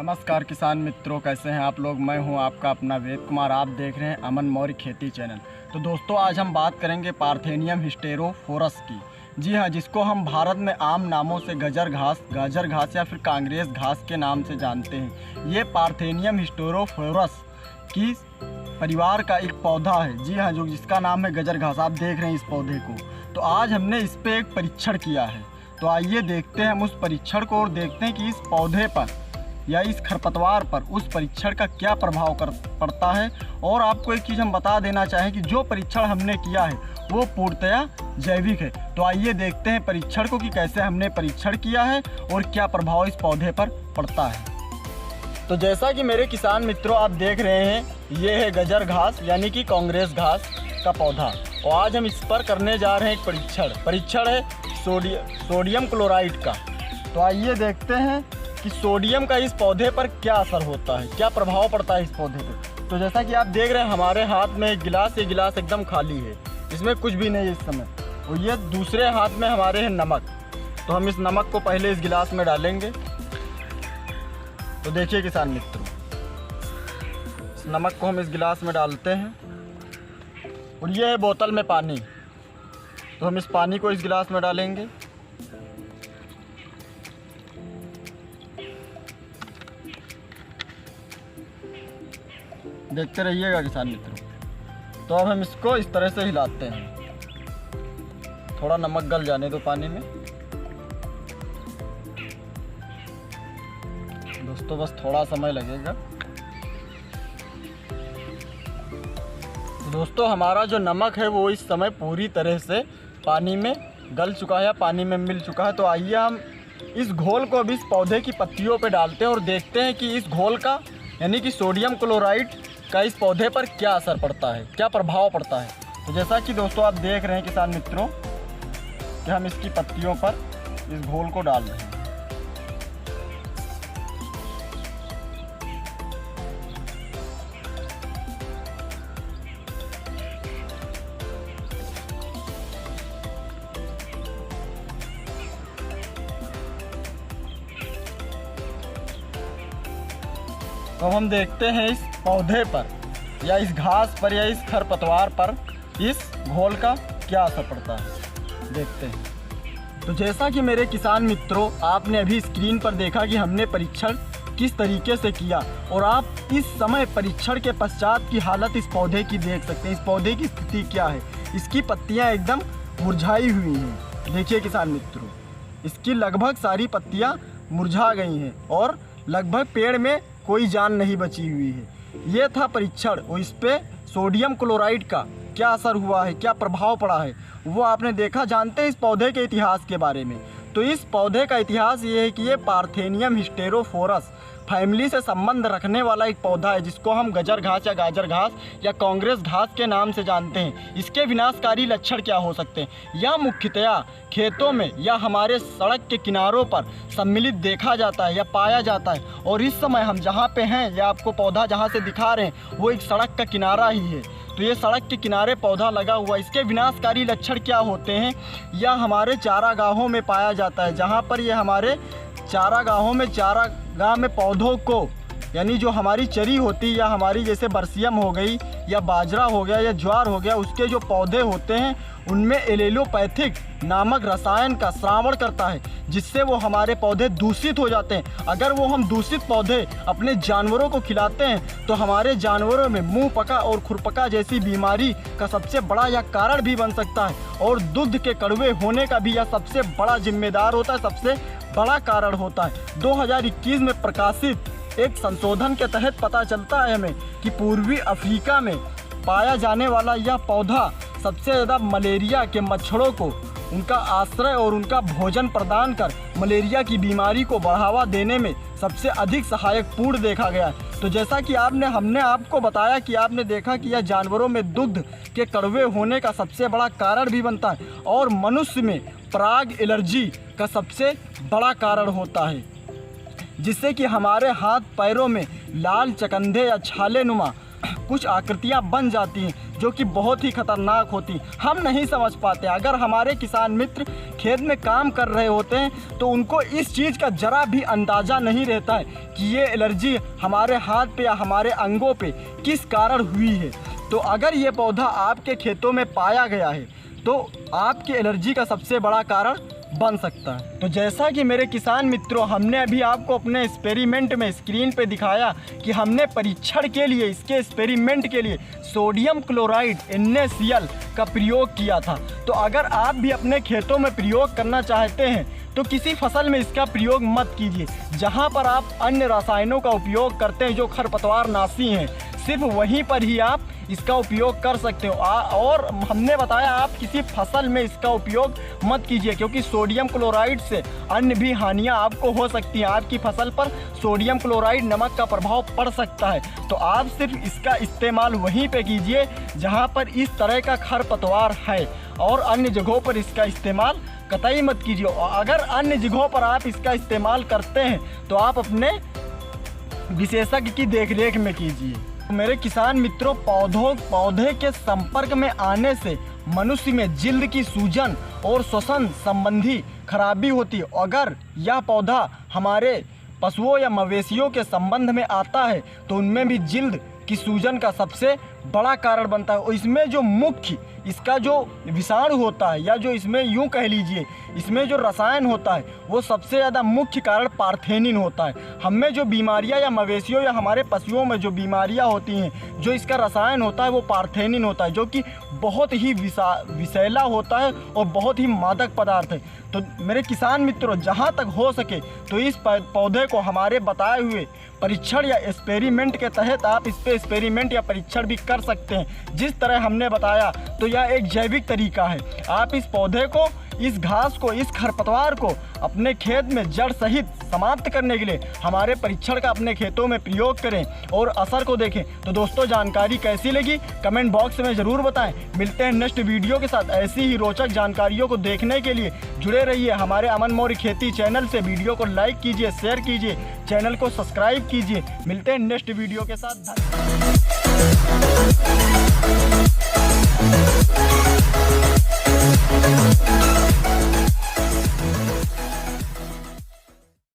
नमस्कार किसान मित्रों, कैसे हैं आप लोग। मैं हूं आपका अपना वेद कुमार। आप देख रहे हैं अमन मौर्य खेती चैनल। तो दोस्तों, आज हम बात करेंगे पार्थेनियम हिस्टेरोफोरस की। जी हां, जिसको हम भारत में आम नामों से गाजर घास या फिर कांग्रेस घास के नाम से जानते हैं। ये पार्थेनियम हिस्टेरोफोरस की परिवार का एक पौधा है। जी हाँ, जो जिसका नाम है गाजर घास। आप देख रहे हैं इस पौधे को। तो आज हमने इस पर एक परीक्षण किया है। तो आइए देखते हैं हम उस परीक्षण को और देखते हैं कि इस पौधे पर या इस खरपतवार पर उस परीक्षण का क्या प्रभाव पड़ता है। और आपको एक चीज़ हम बता देना चाहें कि जो परीक्षण हमने किया है वो पूर्णतया जैविक है। तो आइए देखते हैं परीक्षण को कि कैसे हमने परीक्षण किया है और क्या प्रभाव इस पौधे पर पड़ता है। तो जैसा कि मेरे किसान मित्रों आप देख रहे हैं, ये है गाजर घास यानी कि कांग्रेस घास का पौधा। और आज हम इस पर करने जा रहे हैं एक परीक्षण है सोडियम क्लोराइड का। तो आइए देखते हैं कि सोडियम का इस पौधे पर क्या असर होता है, क्या प्रभाव पड़ता है इस पौधे पे। तो जैसा कि आप देख रहे हैं, हमारे हाथ में एक गिलास, ये गिलास एकदम खाली है, इसमें कुछ भी नहीं है इस समय। और ये दूसरे हाथ में हमारे है नमक। तो हम इस नमक को पहले इस गिलास में डालेंगे। तो देखिए किसान मित्रों, इस नमक को हम इस गिलास में डालते हैं। और ये है बोतल में पानी। तो हम इस पानी को इस गिलास में डालेंगे। देखते रहिएगा किसान मित्रों। तो अब हम इसको इस तरह से हिलाते हैं। थोड़ा नमक गल जाने दो पानी में। दोस्तों बस थोड़ा समय लगेगा। दोस्तों हमारा जो नमक है वो इस समय पूरी तरह से पानी में गल चुका है, पानी में मिल चुका है। तो आइए हम इस घोल को अब इस पौधे की पत्तियों पे डालते हैं और देखते हैं कि इस घोल का यानी कि सोडियम क्लोराइड का इस पौधे पर क्या असर पड़ता है, क्या प्रभाव पड़ता है। तो जैसा कि दोस्तों आप देख रहे हैं किसान मित्रों कि हम इसकी पत्तियों पर इस घोल को डाल रहे हैं। तो हम देखते हैं इस पौधे पर या इस घास पर या इस खरपतवार पर इस घोल का क्या असर पड़ता है, देखते हैं। तो जैसा कि मेरे किसान मित्रों आपने अभी स्क्रीन पर देखा कि हमने परीक्षण किस तरीके से किया, और आप इस समय परीक्षण के पश्चात की हालत इस पौधे की देख सकते हैं। इस पौधे की स्थिति क्या है, इसकी पत्तियां एकदम मुरझाई हुई हैं। देखिए किसान मित्रों, इसकी लगभग सारी पत्तियां मुरझा गई हैं और लगभग पेड़ में कोई जान नहीं बची हुई है। ये था परीक्षण, और इस पे सोडियम क्लोराइड का क्या असर हुआ है, क्या प्रभाव पड़ा है, वो आपने देखा। जानते हैं इस पौधे के इतिहास के बारे में। तो इस पौधे का इतिहास ये है कि ये पार्थेनियम हिस्टेरोफोरस फैमिली से संबंध रखने वाला एक पौधा है, जिसको हम गाजर घास या कांग्रेस घास के नाम से जानते हैं। इसके विनाशकारी लक्षण क्या हो सकते हैं? यह मुख्यतया खेतों में या हमारे सड़क के किनारों पर सम्मिलित देखा जाता है या पाया जाता है। और इस समय हम जहाँ पे हैं, या आपको पौधा जहाँ से दिखा रहे हैं, वो एक सड़क का किनारा ही है। तो ये सड़क के किनारे पौधा लगा हुआ। इसके विनाशकारी लक्षण क्या होते हैं? यह हमारे चारागाहों में पाया जाता है, जहाँ पर ये हमारे चारागाहों में चारागाह में पौधों को, यानी जो हमारी चरी होती है या हमारी जैसे बरसियम हो गई या बाजरा हो गया या ज्वार हो गया, उसके जो पौधे होते हैं उनमें एलेलोपैथिक नामक रसायन का श्रावण करता है, जिससे वो हमारे पौधे दूषित हो जाते हैं। अगर वो हम दूषित पौधे अपने जानवरों को खिलाते हैं तो हमारे जानवरों में मुंह पका और खुरपका जैसी बीमारी का सबसे बड़ा यह कारण भी बन सकता है। और दूध के कड़वे होने का भी यह सबसे बड़ा जिम्मेदार होता है, सबसे बड़ा कारण होता है। 2021 में प्रकाशित एक संशोधन के तहत पता चलता है हमें कि पूर्वी अफ्रीका में पाया जाने वाला यह पौधा सबसे ज़्यादा मलेरिया के मच्छरों को उनका आश्रय और उनका भोजन प्रदान कर मलेरिया की बीमारी को बढ़ावा देने में सबसे अधिक सहायक पूर्ण देखा गया है। तो जैसा कि हमने आपको बताया कि आपने देखा कि यह जानवरों में दूध के कड़वे होने का सबसे बड़ा कारण भी बनता है, और मनुष्य में पराग एलर्जी का सबसे बड़ा कारण होता है, जिससे कि हमारे हाथ पैरों में लाल चकंधे या छाले नुमा कुछ आकृतियां बन जाती हैं, जो कि बहुत ही खतरनाक होती, हम नहीं समझ पाते। अगर हमारे किसान मित्र खेत में काम कर रहे होते हैं तो उनको इस चीज़ का ज़रा भी अंदाज़ा नहीं रहता है कि ये एलर्जी हमारे हाथ पे या हमारे अंगों पे किस कारण हुई है। तो अगर ये पौधा आपके खेतों में पाया गया है तो आपकी एलर्जी का सबसे बड़ा कारण बन सकता है। तो जैसा कि मेरे किसान मित्रों, हमने अभी आपको अपने एक्सपेरिमेंट में स्क्रीन पे दिखाया कि हमने परीक्षण के लिए, इसके एक्सपेरिमेंट के लिए सोडियम क्लोराइड NaCl का प्रयोग किया था। तो अगर आप भी अपने खेतों में प्रयोग करना चाहते हैं तो किसी फसल में इसका प्रयोग मत कीजिए। जहां पर आप अन्य रसायनों का उपयोग करते हैं जो खरपतवार नाशी हैं, सिर्फ वहीं पर ही आप इसका उपयोग कर सकते हो। और हमने बताया आप किसी फसल में इसका उपयोग मत कीजिए, क्योंकि सोडियम क्लोराइड से अन्य भी हानियां आपको हो सकती हैं। आपकी फसल पर सोडियम क्लोराइड नमक का प्रभाव पड़ सकता है। तो आप सिर्फ इसका इस्तेमाल वहीं पे कीजिए जहां पर इस तरह का खरपतवार है, और अन्य जगहों पर इसका इस्तेमाल कतई मत कीजिए। और अगर अन्य जगहों पर आप इसका इस्तेमाल करते हैं तो आप अपने विशेषज्ञ की देखरेख में कीजिए। मेरे किसान मित्रों, पौधे के संपर्क में आने से मनुष्य में जिल्द की सूजन और श्वसन संबंधी खराबी होती है। अगर यह पौधा हमारे पशुओं या मवेशियों के संबंध में आता है तो उनमें भी जिल्द की सूजन का सबसे बड़ा कारण बनता है। और इसमें जो मुख्य इसका जो विषाणु होता है, या जो इसमें यूं कह लीजिए इसमें जो रसायन होता है, वो सबसे ज़्यादा मुख्य कारण पार्थेनिन होता है। हमें जो बीमारियां या मवेशियों या हमारे पशुओं में जो बीमारियां होती हैं, जो इसका रसायन होता है वो पार्थेनिन होता है, जो कि बहुत ही विषैला होता है और बहुत ही मादक पदार्थ है। तो मेरे किसान मित्रों, जहाँ तक हो सके तो इस पौधे को हमारे बताए हुए परीक्षण या एक्सपेरिमेंट के तहत आप इस पे एक्सपेरिमेंट या परीक्षण भी कर सकते हैं। जिस तरह हमने बताया, तो यह एक जैविक तरीका है। आप इस पौधे को, इस घास को, इस खरपतवार को अपने खेत में जड़ सहित समाप्त करने के लिए हमारे परीक्षण का अपने खेतों में प्रयोग करें और असर को देखें। तो दोस्तों, जानकारी कैसी लगी कमेंट बॉक्स में ज़रूर बताएं। मिलते हैं नेक्स्ट वीडियो के साथ। ऐसी ही रोचक जानकारियों को देखने के लिए जुड़े रहिए हमारे अमन मौर्य खेती चैनल से। वीडियो को लाइक कीजिए, शेयर कीजिए, चैनल को सब्सक्राइब कीजिए। मिलते हैं नेक्स्ट वीडियो के साथ। धन्यवाद।